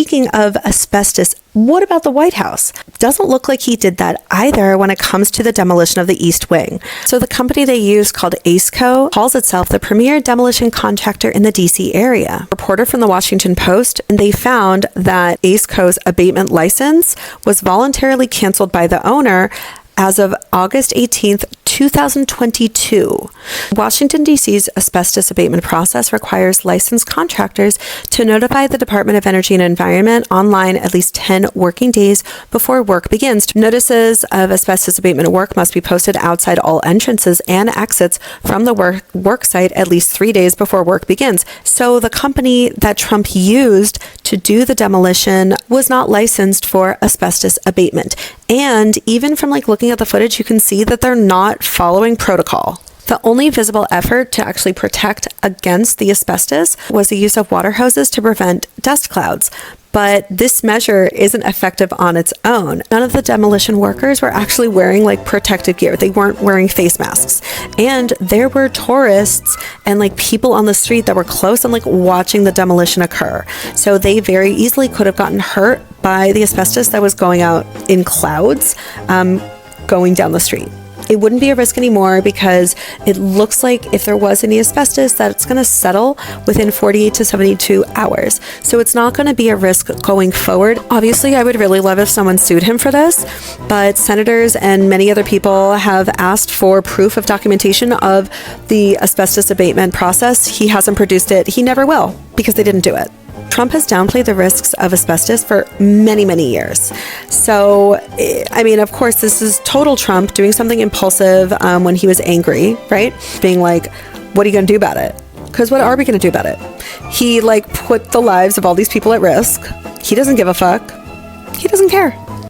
speaking of asbestos, what about the White House? Doesn't look like he did that either when it comes to the demolition of the East Wing. So the company they use, called ACECO, calls itself the premier demolition contractor in the DC area. A reporter from the Washington Post, and they found that ACECO's abatement license was voluntarily canceled by the owner as of August 18th, 2022. Washington, D.C.'s asbestos abatement process requires licensed contractors to notify the Department of Energy and Environment online at least 10 working days before work begins. Notices of asbestos abatement work must be posted outside all entrances and exits from the work site at least 3 days before work begins. So the company that Trump used to do the demolition was not licensed for asbestos abatement. And even from looking at the footage, you can see that they're not following protocol. The only visible effort to actually protect against the asbestos was the use of water hoses to prevent dust clouds. But this measure isn't effective on its own. None of the demolition workers were actually wearing protective gear. They weren't wearing face masks. And there were tourists and people on the street that were close and watching the demolition occur. So they very easily could have gotten hurt by the asbestos that was going out in clouds going down the street. It wouldn't be a risk anymore because it looks like if there was any asbestos that it's going to settle within 48 to 72 hours. So it's not going to be a risk going forward. Obviously, I would really love if someone sued him for this, but senators and many other people have asked for proof of documentation of the asbestos abatement process. He hasn't produced it. He never will because they didn't do it. Trump has downplayed the risks of asbestos for many, many years. So, of course, this is total Trump doing something impulsive when he was angry, right? Being like, what are you going to do about it? Because what are we going to do about it? He put the lives of all these people at risk. He doesn't give a fuck. He doesn't care.